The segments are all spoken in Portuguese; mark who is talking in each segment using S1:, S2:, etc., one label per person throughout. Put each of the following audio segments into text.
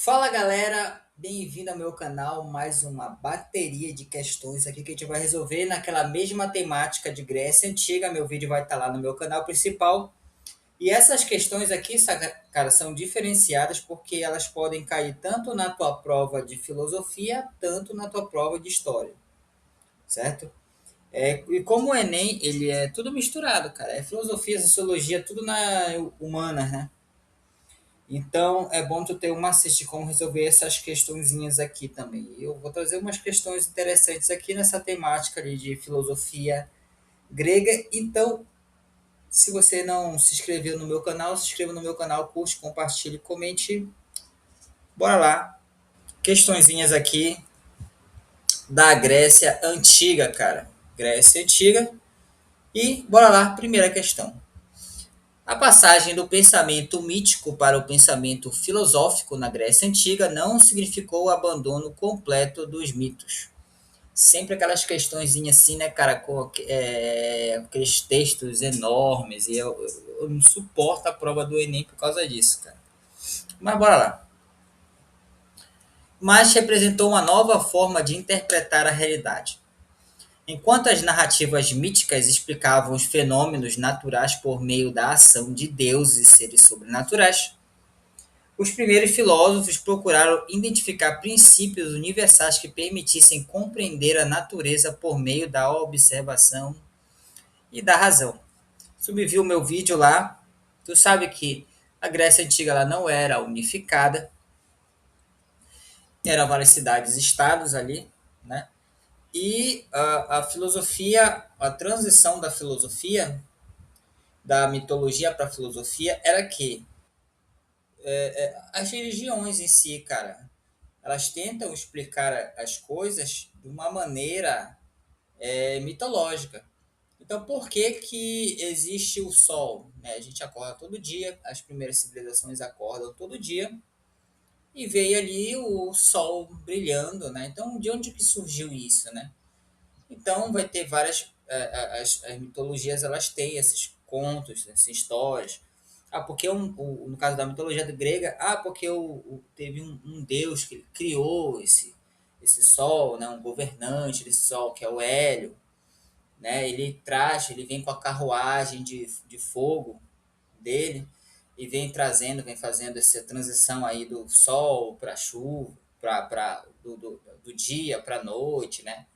S1: Fala galera, bem-vindo ao meu canal. Mais uma bateria de questões aqui que a gente vai resolver naquela mesma temática de Grécia Antiga. Meu vídeo vai estar lá no meu canal principal. E essas questões aqui, cara, são diferenciadas porque elas podem cair tanto na tua prova de filosofia, tanto na tua prova de história, certo? E como o Enem, ele é tudo misturado, cara. É filosofia, sociologia, tudo na humanas, né? Então é bom tu ter uma macete de como resolver essas questõezinhas aqui também. Eu vou trazer umas questões interessantes aqui nessa temática ali de filosofia grega. Então, se você não se inscreveu no meu canal, se inscreva no meu canal, curte, compartilhe, comente. Bora lá. Questõezinhas aqui da Grécia Antiga, cara. Grécia Antiga. E bora lá, primeira questão. A passagem do pensamento mítico para o pensamento filosófico na Grécia Antiga não significou o abandono completo dos mitos. Sempre aquelas questõezinhas assim, né, cara, com aqueles textos enormes, e eu não suporto a prova do Enem por causa disso, cara. Mas bora lá. Mas representou uma nova forma de interpretar a realidade. Enquanto as narrativas míticas explicavam os fenômenos naturais por meio da ação de deuses e seres sobrenaturais, os primeiros filósofos procuraram identificar princípios universais que permitissem compreender a natureza por meio da observação e da razão. Subviu o meu vídeo lá. Tu sabe que a Grécia Antiga ela não era unificada, eram várias cidades-estados ali, né? E a filosofia, a transição da filosofia, da mitologia para a filosofia, era que as religiões em si, cara, elas tentam explicar as coisas de uma maneira mitológica. Então, por que que existe o Sol? Né? A gente acorda todo dia, as primeiras civilizações acordam todo dia e vê ali o Sol brilhando, né? Então, de onde que surgiu isso, né? Então, vai ter várias as mitologias, elas têm esses contos, essas histórias. Ah, porque no caso da mitologia grega, porque teve um deus que criou esse sol, né, um governante desse sol, que é o Hélio, né? Ele vem com a carruagem de fogo dele e vem trazendo, vem fazendo essa transição aí do sol para a chuva, do dia para a noite, né?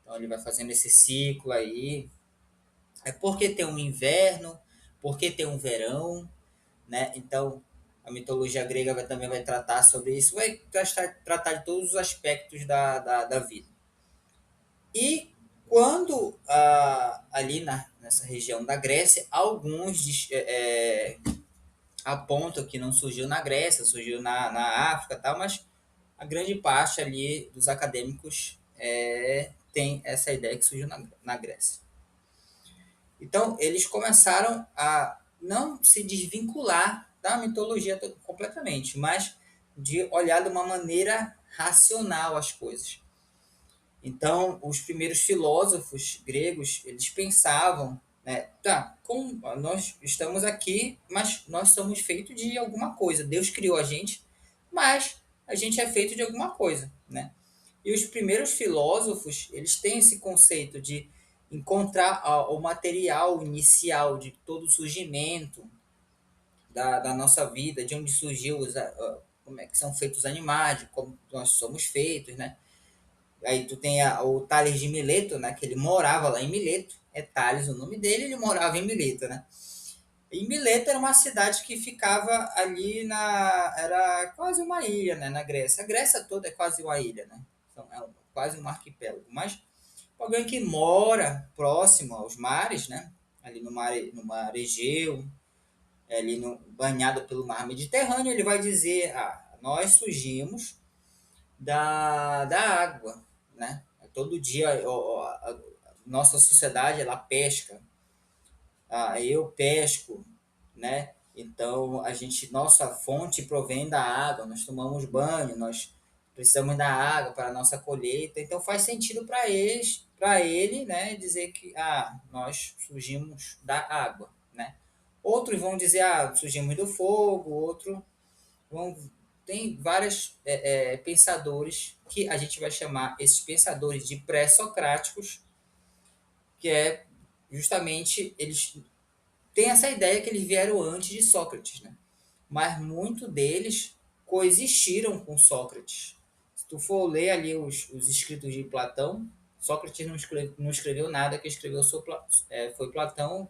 S1: Então ele vai fazendo esse ciclo aí. É porque tem um inverno, porque tem um verão, né? Então a mitologia grega também vai tratar sobre isso, vai tratar de todos os aspectos da vida. E quando ali nessa região da Grécia, alguns apontam que não surgiu na Grécia, surgiu na África e tal, mas a grande parte ali dos acadêmicos tem essa ideia que surgiu na Grécia. Então, eles começaram a não se desvincular da mitologia completamente, mas de olhar de uma maneira racional as coisas. Então, os primeiros filósofos gregos, eles pensavam, né, tá, como nós estamos aqui, mas nós somos feitos de alguma coisa. Deus criou a gente, mas a gente é feito de alguma coisa, né? E os primeiros filósofos, eles têm esse conceito de encontrar o material inicial de todo o surgimento da nossa vida, de onde surgiu como é que são feitos os animais, de como nós somos feitos, né? Aí tu tem o Tales de Mileto, né? Que ele morava lá em Mileto. É Tales o nome dele, ele morava em Mileto, né? E Mileto era uma cidade que ficava ali era quase uma ilha, né? Na Grécia. A Grécia toda é quase uma ilha, né? Então, quase um arquipélago. Mas alguém que mora próximo aos mares, né? Ali no mar Egeu, ali banhado pelo mar Mediterrâneo, ele vai dizer: nós surgimos da água, né? Todo dia a nossa sociedade ela pesca, eu pesco, né? Então nossa fonte provém da água, nós tomamos banho, nós precisamos da água para a nossa colheita, então faz sentido para ele, né, dizer que nós surgimos da água, né? Outros vão dizer surgimos do fogo, outros vão tem vários pensadores que a gente vai chamar esses pensadores de pré-socráticos, que é justamente eles têm essa ideia que eles vieram antes de Sócrates, né? Mas muito deles coexistiram com Sócrates. Se tu for ler ali os escritos de Platão, Sócrates não escreveu nada, que escreveu foi Platão.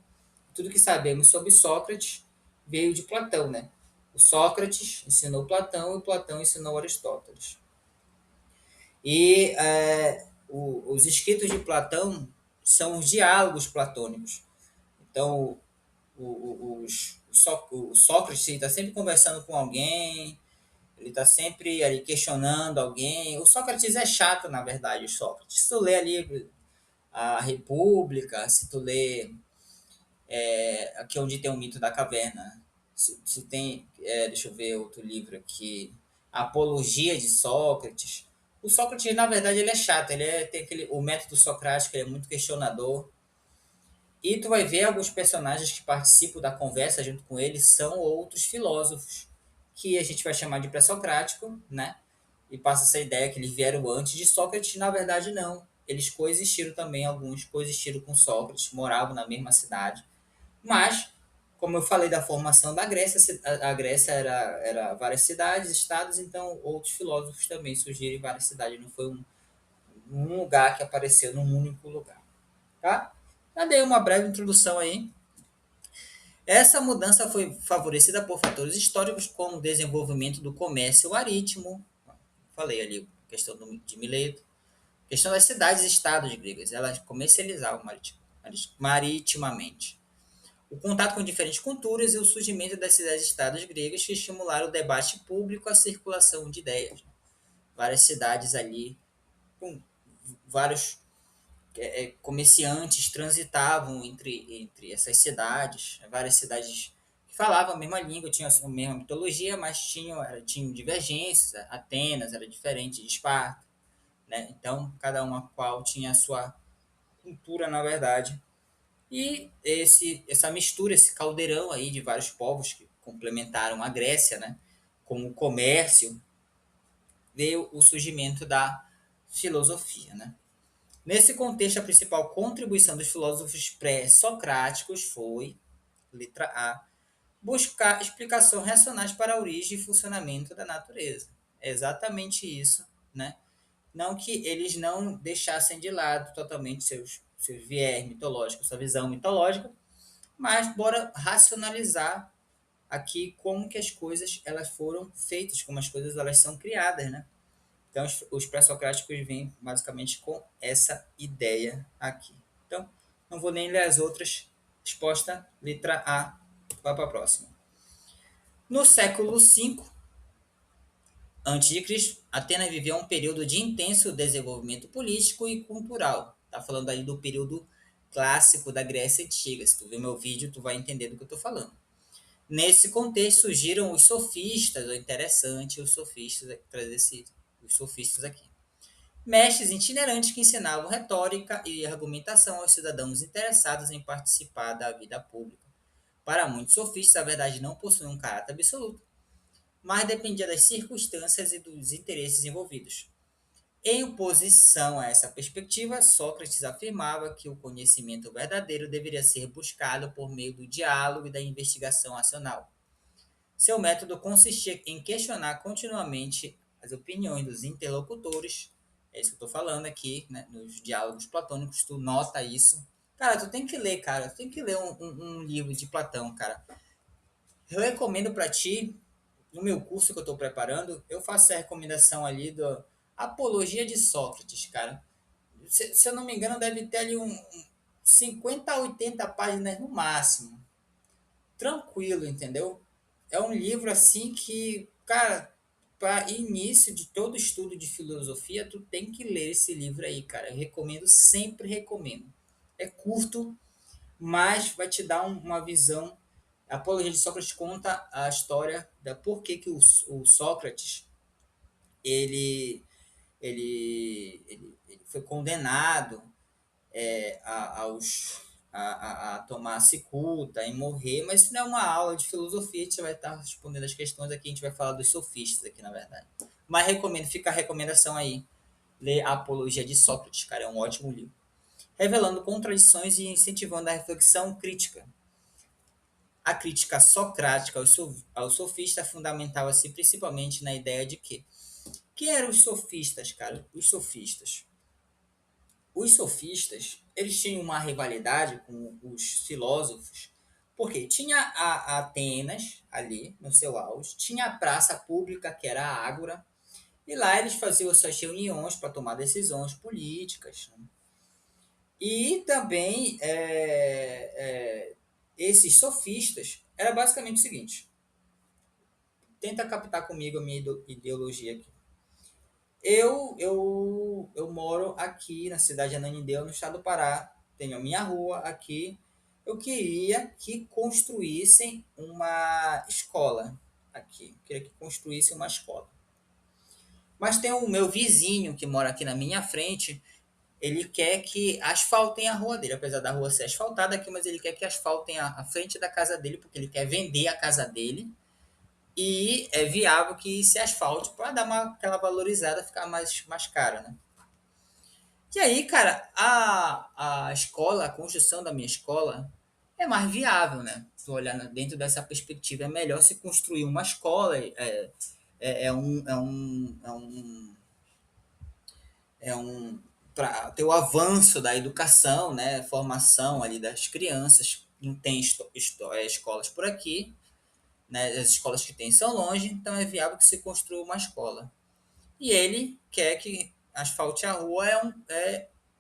S1: Tudo que sabemos sobre Sócrates veio de Platão, né? O Sócrates ensinou Platão e Platão ensinou Aristóteles. E os escritos de Platão são os diálogos platônicos. Então, o Sócrates está sempre conversando com alguém, ele está sempre ali questionando alguém. O Sócrates é chato, na verdade, o Sócrates. Se tu lê ali a República, se tu lê aqui onde tem o mito da caverna, se tem, deixa eu ver outro livro aqui, a Apologia de Sócrates. O Sócrates, na verdade, ele é chato, tem o método socrático, ele é muito questionador. E tu vai ver alguns personagens que participam da conversa junto com ele são outros filósofos, que a gente vai chamar de pré-socrático, né? E passa essa ideia que eles vieram antes de Sócrates, na verdade não. Eles coexistiram também, alguns coexistiram com Sócrates, moravam na mesma cidade. Mas, como eu falei da formação da Grécia, a Grécia era várias cidades, estados, então outros filósofos também surgiram em várias cidades, não foi um lugar que apareceu num único lugar. Tá? Já dei uma breve introdução aí. Essa mudança foi favorecida por fatores históricos como o desenvolvimento do comércio marítimo, falei ali, questão de Mileto, questão das cidades-estados gregas, elas comercializavam maritimamente. O contato com diferentes culturas e o surgimento das cidades-estados gregas que estimularam o debate público, a circulação de ideias. Várias cidades ali, com vários comerciantes transitavam entre essas cidades, várias cidades que falavam a mesma língua, tinham a mesma mitologia, mas tinham divergências. Atenas era diferente de Esparta, né? Então, cada uma qual tinha a sua cultura, na verdade. E essa mistura, esse caldeirão aí de vários povos que complementaram a Grécia, né? Como o comércio, veio o surgimento da filosofia, né? Nesse contexto, a principal contribuição dos filósofos pré-socráticos foi, letra A, buscar explicações racionais para a origem e funcionamento da natureza. É exatamente isso, né? Não que eles não deixassem de lado totalmente seus viés mitológicos, sua visão mitológica, mas bora racionalizar aqui como que as coisas elas foram feitas, como as coisas elas são criadas, né? Então, os pré-socráticos vêm basicamente com essa ideia aqui. Então, não vou nem ler as outras. Resposta, letra A. Vai para a próxima. No século V a.C., Atenas viveu um período de intenso desenvolvimento político e cultural. Está falando aí do período clássico da Grécia Antiga. Se tu ver meu vídeo, tu vai entender do que eu estou falando. Nesse contexto surgiram os sofistas, o interessante, os sofistas, trazer os sofistas aqui. Mestres itinerantes que ensinavam retórica e argumentação aos cidadãos interessados em participar da vida pública. Para muitos sofistas, a verdade não possui um caráter absoluto, mas dependia das circunstâncias e dos interesses envolvidos. Em oposição a essa perspectiva, Sócrates afirmava que o conhecimento verdadeiro deveria ser buscado por meio do diálogo e da investigação racional. Seu método consistia em questionar continuamente as opiniões dos interlocutores. É isso que eu estou falando aqui, né? Nos diálogos platônicos, tu nota isso. Cara, tu tem que ler, cara. Tu tem que ler um livro de Platão, cara. Eu recomendo para ti, no meu curso que eu estou preparando, eu faço a recomendação ali do Apologia de Sócrates, cara. Se eu não me engano, deve ter ali 50 a 80 páginas no máximo. Tranquilo, entendeu? É um livro assim que, cara, para início de todo estudo de filosofia, tu tem que ler esse livro aí, cara. Eu recomendo, sempre recomendo. É curto, mas vai te dar uma visão. A Apologia de Sócrates conta a história da por que o Sócrates ele, ele foi condenado aos a tomar cicuta e morrer, mas isso não é uma aula de filosofia, a gente vai estar respondendo as questões aqui, a gente vai falar dos sofistas aqui, na verdade. Mas recomendo, fica a recomendação aí, ler a Apologia de Sócrates, cara, é um ótimo livro. Revelando contradições e incentivando a reflexão crítica. A crítica socrática ao sofista fundamentava-se principalmente na ideia de que quem eram os sofistas, cara? Os sofistas, eles tinham uma rivalidade com os filósofos, porque tinha a Atenas ali no seu auge, tinha a praça pública que era a Ágora, e lá eles faziam suas reuniões para tomar decisões políticas. Né? E também esses sofistas era basicamente o seguinte: tenta captar comigo a minha ideologia aqui. Eu moro aqui na cidade de Ananindeua, no estado do Pará. Tenho a minha rua aqui. Eu queria que construíssem uma escola aqui. Eu queria que construíssem uma escola. Mas tem o meu vizinho que mora aqui na minha frente. Ele quer que asfaltem a rua dele, apesar da rua ser asfaltada aqui, mas ele quer que asfaltem a frente da casa dele, porque ele quer vender a casa dele e é viável que se asfalte para dar aquela valorizada, ficar mais cara, né? E aí, cara, a escola, a construção da minha escola é mais viável, né? Se olhar dentro dessa perspectiva, é melhor se construir uma escola, para ter o avanço da educação, né? Formação ali das crianças. Não tem escolas por aqui, né? As escolas que tem são longe, então é viável que se construa uma escola. E ele quer que asfalte a rua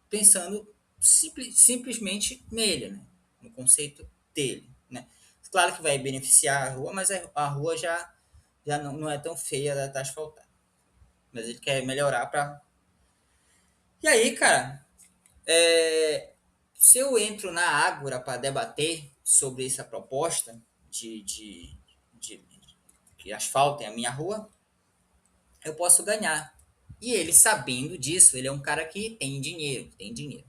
S1: pensando simplesmente nele, né? No conceito dele. Né? Claro que vai beneficiar a rua, mas a rua já não é tão feia da estar asfaltada. Mas ele quer melhorar para. E aí, cara, se eu entro na Ágora para debater sobre essa proposta de que asfaltem a minha rua, eu posso ganhar. E ele, sabendo disso, ele é um cara que tem dinheiro, tem dinheiro.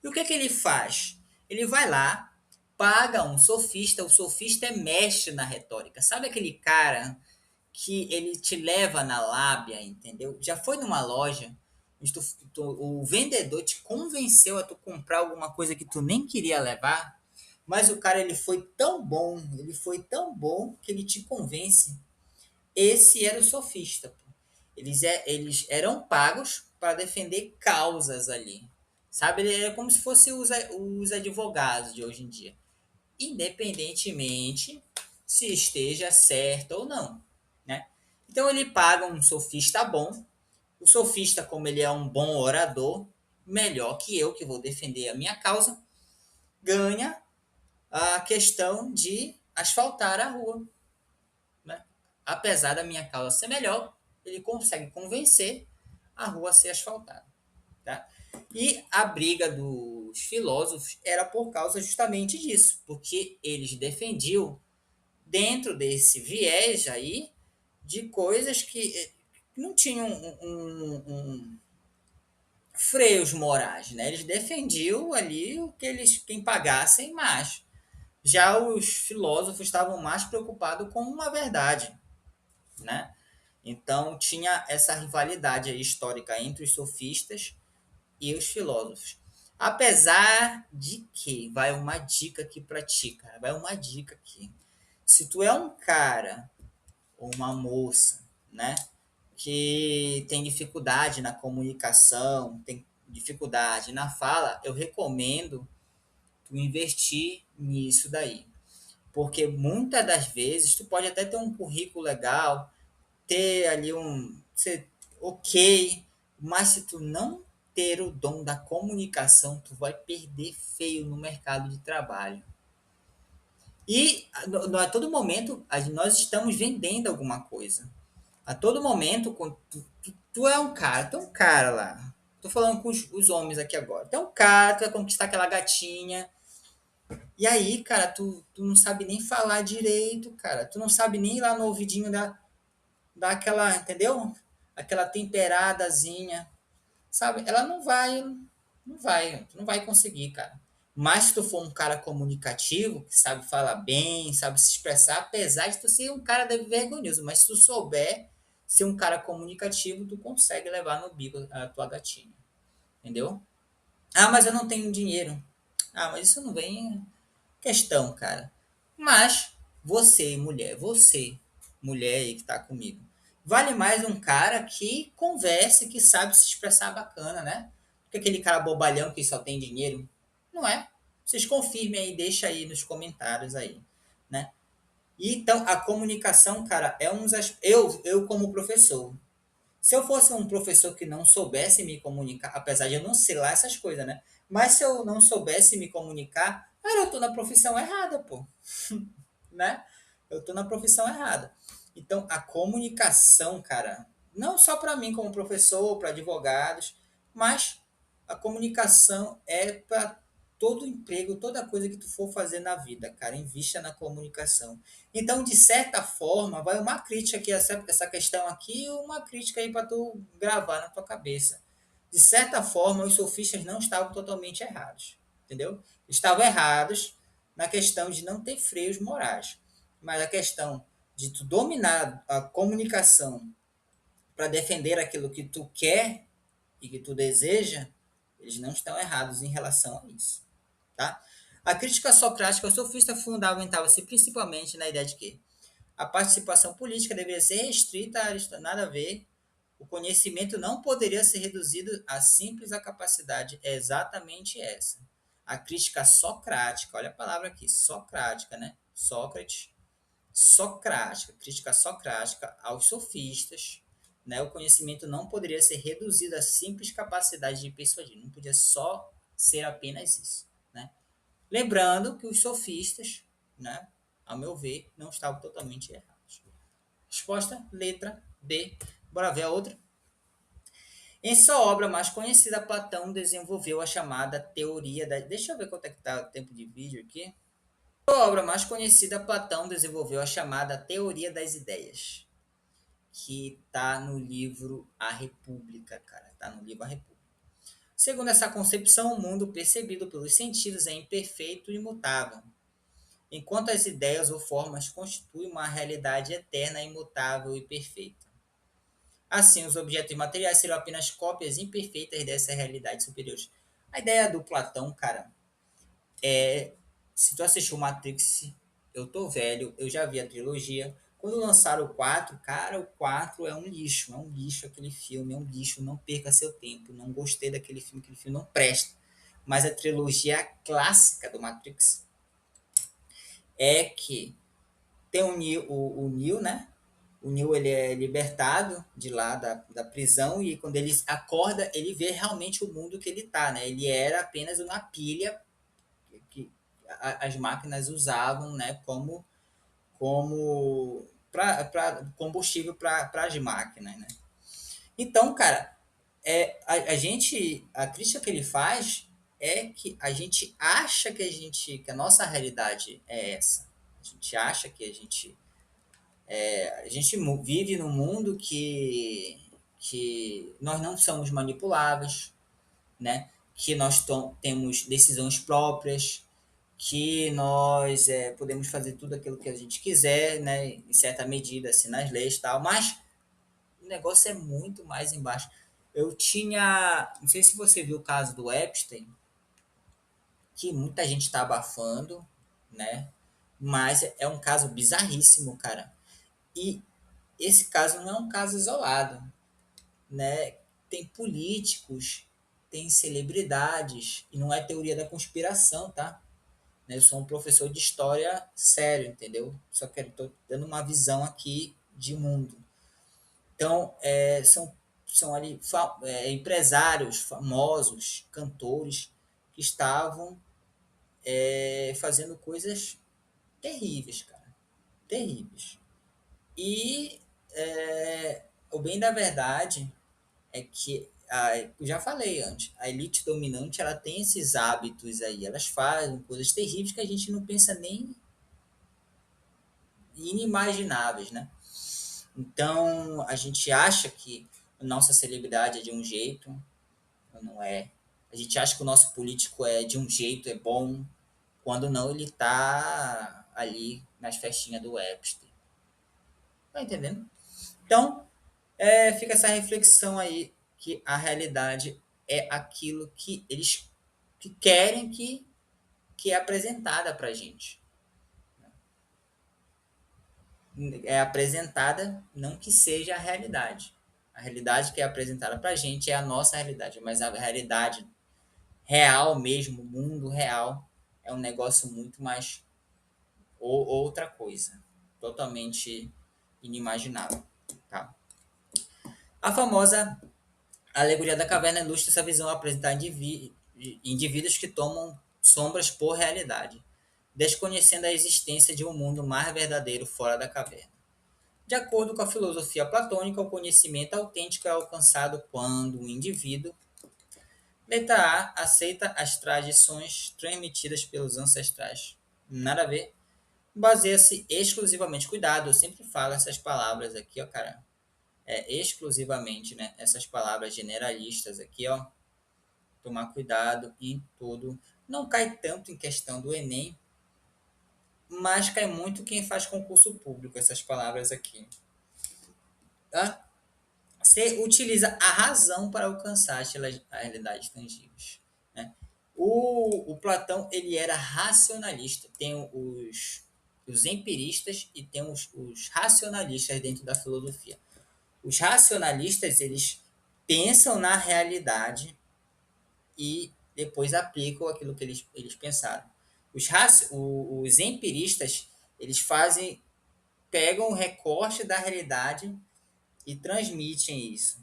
S1: E o que é que ele faz? Ele vai lá, paga um sofista, o sofista é mestre na retórica. Sabe aquele cara que ele te leva na lábia, entendeu? Já foi numa loja, onde o vendedor te convenceu a tu comprar alguma coisa que tu nem queria levar, mas o cara ele foi tão bom que ele te convence. Esse era o sofista. Eles eram pagos para defender causas ali. Sabe? Ele é como se fosse os advogados de hoje em dia. Independentemente se esteja certo ou não. Né? Então ele paga um sofista bom. O sofista, como ele é um bom orador, melhor que eu, que vou defender a minha causa, ganha a questão de asfaltar a rua. Né? Apesar da minha causa ser melhor, ele consegue convencer a rua a ser asfaltada. Tá? E a briga dos filósofos era por causa justamente disso, porque eles defendiam, dentro desse viés aí, de coisas que não tinham freios morais, né? Eles defendiam ali o que quem pagassem mais. Já os filósofos estavam mais preocupados com uma verdade, né? Então tinha essa rivalidade histórica entre os sofistas e os filósofos. Apesar de que, vai uma dica aqui para ti, cara, vai uma dica aqui. Se tu é um cara ou uma moça, né, que tem dificuldade na comunicação, tem dificuldade na fala, eu recomendo tu investir nisso daí. Porque muitas das vezes tu pode até ter um currículo legal, ter ali ser ok, mas se tu não ter o dom da comunicação, tu vai perder feio no mercado de trabalho. E a todo momento nós estamos vendendo alguma coisa. A todo momento, tu tu é um cara lá. Tô falando com os homens aqui agora. Tu é um cara, tu vai conquistar aquela gatinha. E aí, cara, tu não sabe nem falar direito, cara. Tu não sabe nem ir lá no ouvidinho dar aquela, entendeu? Aquela temperadazinha, sabe? Ela não vai conseguir, cara. Mas se tu for um cara comunicativo, que sabe falar bem, sabe se expressar, apesar de tu ser um cara vergonhoso, mas se tu souber ser um cara comunicativo, tu consegue levar no bico a tua gatinha. Entendeu? Ah, mas eu não tenho dinheiro. Ah, mas isso não vem questão, cara. Mas você, mulher aí que tá comigo, vale mais um cara que converse, que sabe se expressar bacana, né? Do que aquele cara bobalhão que só tem dinheiro. Não é? Vocês confirmem aí, deixa aí nos comentários aí, né? E então, a comunicação, cara, é um dos... Eu como professor, se eu fosse um professor que não soubesse me comunicar, apesar de eu não sei lá essas coisas, né? Mas se eu não soubesse me comunicar, cara, eu tô na profissão errada, pô, né? Eu tô na profissão errada. Então, a comunicação, cara, não só para mim como professor, para advogados, mas a comunicação é para todo emprego, toda coisa que tu for fazer na vida, cara, invista na comunicação. Então, de certa forma, vai uma crítica aqui, essa questão aqui, e uma crítica aí para tu gravar na tua cabeça. De certa forma, os sofistas não estavam totalmente errados, entendeu? Estavam errados na questão de não ter freios morais, mas a questão de tu dominar a comunicação para defender aquilo que tu quer e que tu deseja, eles não estão errados em relação a isso, tá? A crítica socrática ao sofista fundamentava-se principalmente na ideia de que a participação política deveria ser restrita a nada a ver, o conhecimento não poderia ser reduzido a simples a capacidade, é exatamente essa. A crítica socrática, olha a palavra aqui, socrática, né? Sócrates, socrática, crítica socrática aos sofistas, né? O conhecimento não poderia ser reduzido a simples capacidade de persuadir, não podia só ser apenas isso, né? Lembrando que os sofistas, né, ao meu ver, não estavam totalmente errados. Resposta, letra B. Bora ver a outra? Em sua obra mais conhecida, Platão desenvolveu a chamada teoria da... Deixa eu ver quanto é que tá o tempo de vídeo aqui. Em sua obra mais conhecida, Platão desenvolveu a chamada teoria das ideias, que tá no livro A República, cara. Tá no livro A República. Segundo essa concepção, o mundo percebido pelos sentidos é imperfeito e imutável, enquanto as ideias ou formas constituem uma realidade eterna, imutável e perfeita. Assim, os objetos materiais serão apenas cópias imperfeitas dessa realidade superior. A ideia do Platão, cara, é... Se tu assistiu Matrix, eu tô velho, eu já vi a trilogia. Quando lançaram o 4, cara, o 4 é um lixo aquele filme, é um lixo, não perca seu tempo. Não gostei daquele filme, aquele filme não presta. Mas a trilogia clássica do Matrix é que tem o Neo, né? O Neo ele é libertado de lá da prisão e quando ele acorda, ele vê realmente o mundo que ele tá, né? Ele era apenas uma pilha que as máquinas usavam, né? Como para combustível para as máquinas, né? Então, cara, a crítica que ele faz é que a gente acha que a nossa realidade é essa. A gente acha que a gente vive num mundo que nós não somos manipuláveis, né? Que nós temos decisões próprias, que nós podemos fazer tudo aquilo que a gente quiser, né? Em certa medida, assim, nas leis e tal, mas o negócio é muito mais embaixo. Eu tinha, não sei se você viu o caso do Epstein, que muita gente está abafando, né? Mas é um caso bizarríssimo, cara. E esse caso não é um caso isolado, né? Tem políticos, tem celebridades, e não é teoria da conspiração, tá? Eu sou um professor de história sério, entendeu? Só que estou dando uma visão aqui de mundo. Então, são ali empresários famosos, cantores, que estavam fazendo coisas terríveis, cara. Terríveis. E o bem da verdade é que eu já falei antes, a elite dominante ela tem esses hábitos aí, elas fazem coisas terríveis que a gente não pensa nem inimagináveis, né? Então a gente acha que a nossa celebridade é de um jeito, não é. A gente acha que o nosso político é de um jeito, é bom, quando não ele tá ali nas festinhas do Epstein. Tá entendendo? Então, fica essa reflexão aí que a realidade é aquilo que eles que querem que é apresentada pra gente. É apresentada, não que seja a realidade. A realidade que é apresentada pra gente é a nossa realidade, mas a realidade real mesmo, o mundo real, é um negócio muito mais ou outra coisa, totalmente inimaginável, tá? A famosa alegoria da caverna ilustra essa visão a apresentar indivíduos que tomam sombras por realidade, desconhecendo a existência de um mundo mais verdadeiro fora da caverna. De acordo com a filosofia platônica, o conhecimento autêntico é alcançado quando o indivíduo, letra A, aceita as tradições transmitidas pelos ancestrais. Nada a ver. Baseia-se exclusivamente, cuidado, eu sempre falo essas palavras aqui, ó, cara. Exclusivamente, né? Essas palavras generalistas aqui, ó. Tomar cuidado em tudo. Não cai tanto em questão do Enem, mas cai muito quem faz concurso público, essas palavras aqui. Tá? Você utiliza a razão para alcançar as realidades tangíveis. Né? O Platão ele era racionalista. Tem os empiristas e tem os racionalistas dentro da filosofia. Os racionalistas eles pensam na realidade e depois aplicam aquilo que eles pensaram. Os empiristas eles pegam o recorte da realidade e transmitem isso.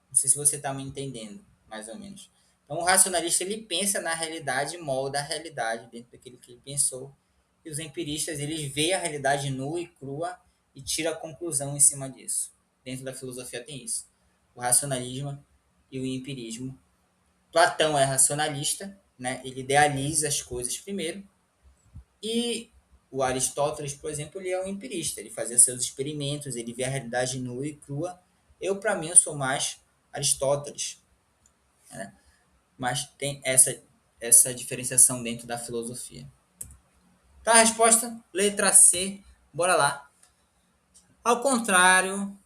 S1: Não sei se você está me entendendo, mais ou menos. Então, o racionalista ele pensa na realidade, molda a realidade dentro daquilo que ele pensou. E os empiristas eles veem a realidade nua e crua e tiram a conclusão em cima disso. Dentro da filosofia tem isso. O racionalismo e o empirismo. Platão é racionalista, né? Ele idealiza as coisas primeiro. E o Aristóteles, por exemplo, ele é um empirista. Ele fazia seus experimentos, ele vê a realidade nua e crua. Para mim, eu sou mais Aristóteles, né? Mas tem essa diferenciação dentro da filosofia. Tá a resposta? Letra C. Bora lá. Ao contrário,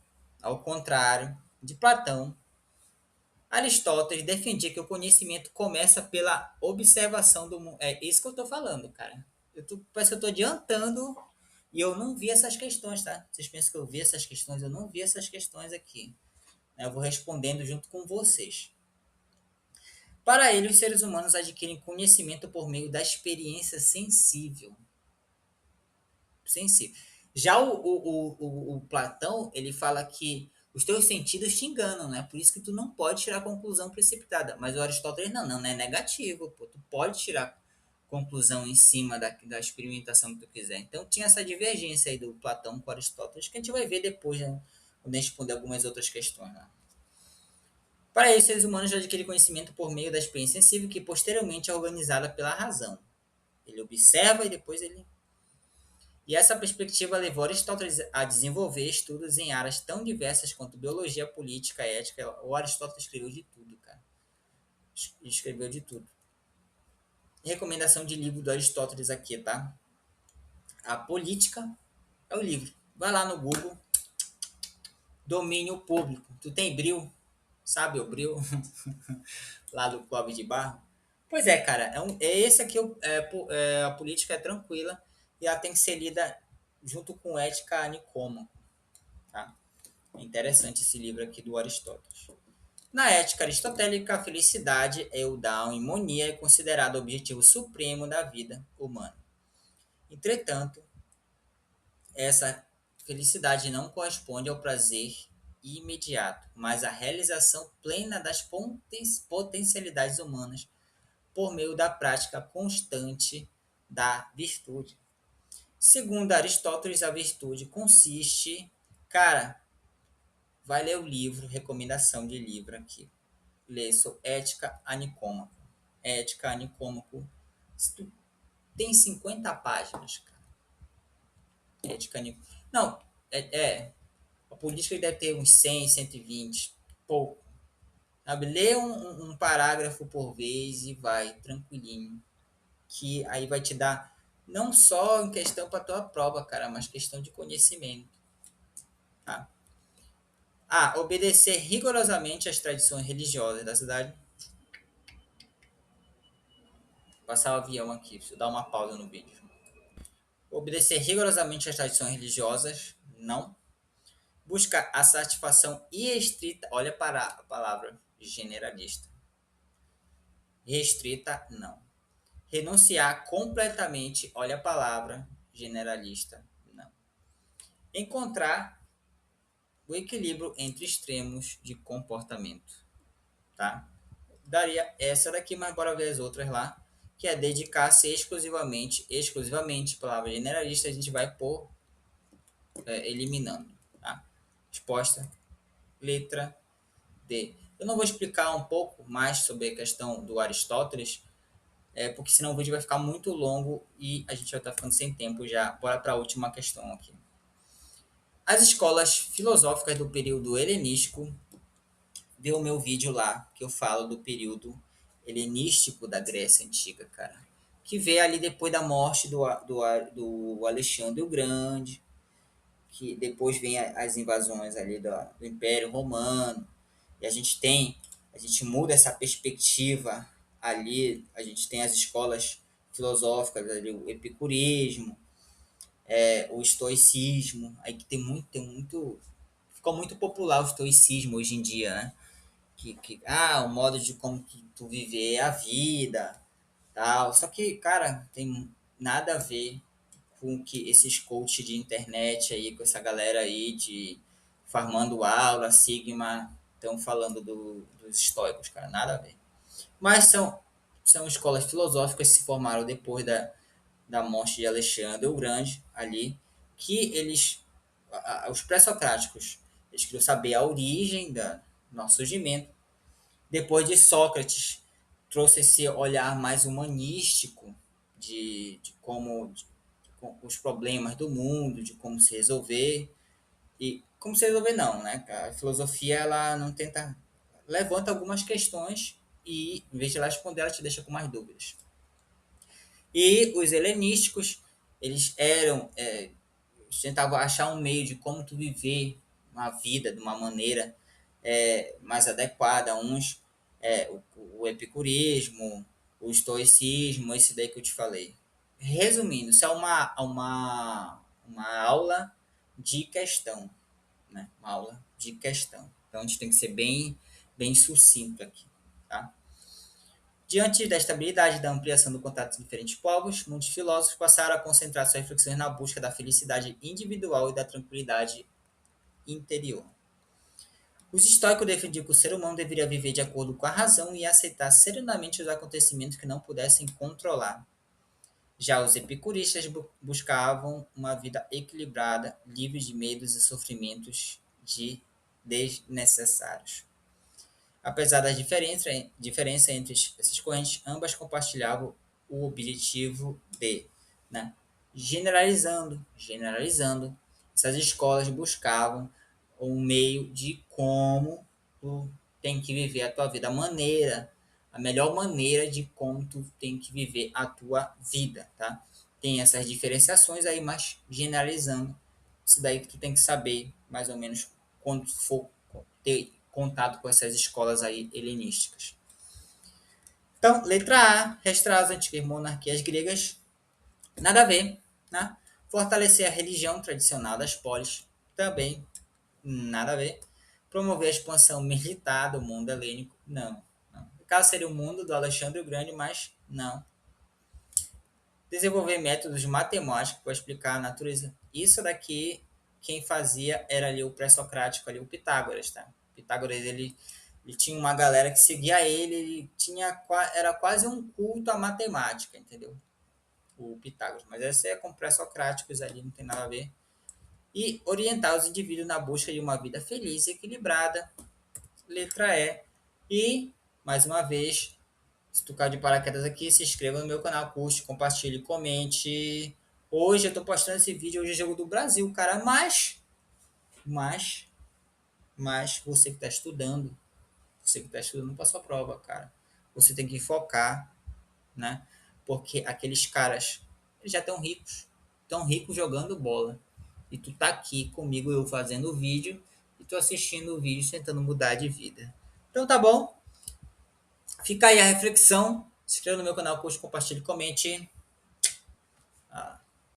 S1: ao contrário de Platão, Aristóteles defendia que o conhecimento começa pela observação do mundo. É isso que eu estou falando, cara. Parece que eu estou adiantando e eu não vi essas questões, tá? Vocês pensam que eu vi essas questões? Eu não vi essas questões aqui. Eu vou respondendo junto com vocês. Para ele, os seres humanos adquirem conhecimento por meio da experiência sensível. Sensível. Já o Platão, ele fala que os teus sentidos te enganam, né? Por isso que tu não pode tirar conclusão precipitada. Mas o Aristóteles, não é negativo, pô. Tu pode tirar conclusão em cima da experimentação que tu quiser. Então tinha essa divergência aí do Platão com o Aristóteles, que a gente vai ver depois, né? Quando a gente responder algumas outras questões, né? Para isso, os seres humanos já adquirem conhecimento por meio da experiência sensível, que posteriormente é organizada pela razão. Ele observa e depois ele. E essa perspectiva levou Aristóteles a desenvolver estudos em áreas tão diversas quanto biologia, política, ética. O Aristóteles escreveu de tudo, cara. Escreveu de tudo. Recomendação de livro do Aristóteles aqui, tá? A Política é o livro. Vai lá no Google. Domínio público. Tu tem Bril? Sabe o Bril? Lá do Clóvis de Barro? Pois é, cara. Esse aqui, a política é tranquila e ela tem que ser lida junto com Ética Nicômaco. Tá? É interessante esse livro aqui do Aristóteles. Na ética aristotélica, a felicidade, eudaimonia, é considerado o objetivo supremo da vida humana. Entretanto, essa felicidade não corresponde ao prazer imediato, mas à realização plena das potencialidades humanas por meio da prática constante da virtude. Segundo Aristóteles, a virtude consiste. Cara, vai ler o livro, recomendação de livro aqui. Lê sobre Ética a Nicômaco. Ética a Nicômaco. Tem 50 páginas, cara. Ética a Nicômaco. Não, a política deve ter uns 100, 120, pouco. Sabe? Lê um parágrafo por vez e vai, tranquilinho. Que aí vai te dar, não só em questão para tua prova, cara, mas questão de conhecimento. Tá? Obedecer rigorosamente às tradições religiosas da cidade. Passar o avião aqui, preciso dar uma pausa no vídeo. Obedecer rigorosamente às tradições religiosas, não. Busca a satisfação irrestrita, olha para a palavra generalista. Restrita, não. Renunciar completamente, olha a palavra generalista, não. Encontrar o equilíbrio entre extremos de comportamento, tá? Daria essa daqui, mas bora ver as outras lá, que é dedicar-se exclusivamente, palavra generalista, a gente vai por eliminando, tá? Resposta, letra D. Eu não vou explicar um pouco mais sobre a questão do Aristóteles, porque senão o vídeo vai ficar muito longo e a gente vai estar ficando sem tempo já. Bora para a última questão aqui. As escolas filosóficas do período helenístico, vê o meu vídeo lá, que eu falo do período helenístico da Grécia Antiga, cara. Que veio ali depois da morte do Alexandre o Grande, que depois vem as invasões ali do Império Romano, e a gente muda essa perspectiva ali, a gente tem as escolas filosóficas ali, o epicurismo, o estoicismo, aí que ficou muito popular o estoicismo hoje em dia, né? O modo de como que tu viver a vida, tal. Só que, cara, tem nada a ver com que esses coaches de internet aí, com essa galera aí de Farmando Aula, Sigma, estão falando dos estoicos, cara, nada a ver. Mas são escolas filosóficas que se formaram depois da morte de Alexandre o Grande, ali, que os pré-socráticos, eles queriam saber a origem do nosso surgimento. Depois de Sócrates, trouxe esse olhar mais humanístico de como com os problemas do mundo, de como se resolver. E como se resolver não, né? A filosofia ela não tenta levanta algumas questões e em vez de ela responder, ela te deixa com mais dúvidas. E os helenísticos, eles tentavam achar um meio de como tu viver uma vida de uma maneira mais adequada. Uns, o epicurismo, o estoicismo, esse daí que eu te falei. Resumindo, isso é uma aula de questão, né? Uma aula de questão. Então, a gente tem que ser bem sucinto aqui, tá? Diante da estabilidade e da ampliação do contato com diferentes povos, muitos filósofos passaram a concentrar suas reflexões na busca da felicidade individual e da tranquilidade interior. Os estoicos defendiam que o ser humano deveria viver de acordo com a razão e aceitar serenamente os acontecimentos que não pudessem controlar. Já os epicuristas buscavam uma vida equilibrada, livre de medos e sofrimentos desnecessários. Apesar das diferenças entre essas correntes, ambas compartilhavam o objetivo de, né, generalizando, essas escolas buscavam um meio de como tu tem que viver a tua vida, a melhor maneira de como tu tem que viver a tua vida, tá? Tem essas diferenciações aí, mas generalizando, isso daí que tu tem que saber mais ou menos quando for ter contato com essas escolas aí helenísticas. Então, letra A, restaurar as antigas monarquias gregas, nada a ver, né? Fortalecer a religião tradicional das polis, também nada a ver. Promover a expansão militar do mundo helênico, não. No caso seria o mundo do Alexandre o Grande, mas não. Desenvolver métodos matemáticos para explicar a natureza. Isso daqui, quem fazia era ali o pré-socrático, ali o Pitágoras, tá? Pitágoras, ele tinha uma galera que seguia ele era quase um culto à matemática, entendeu? O Pitágoras. Mas esse é com pré-socráticos ali, não tem nada a ver. E orientar os indivíduos na busca de uma vida feliz e equilibrada. Letra E. E, mais uma vez, se tu caiu de paraquedas aqui, se inscreva no meu canal, curte, compartilhe, comente. Hoje eu tô postando esse vídeo, hoje é jogo do Brasil, cara, mas você que tá estudando, Você que está estudando para sua prova, cara. Você tem que focar, né? Porque aqueles caras eles já estão ricos jogando bola. E tu tá aqui comigo, eu fazendo o vídeo, e tu assistindo o vídeo tentando mudar de vida. Então tá bom? Fica aí a reflexão. Se inscreva no meu canal, curte, compartilhe, comente. Ah.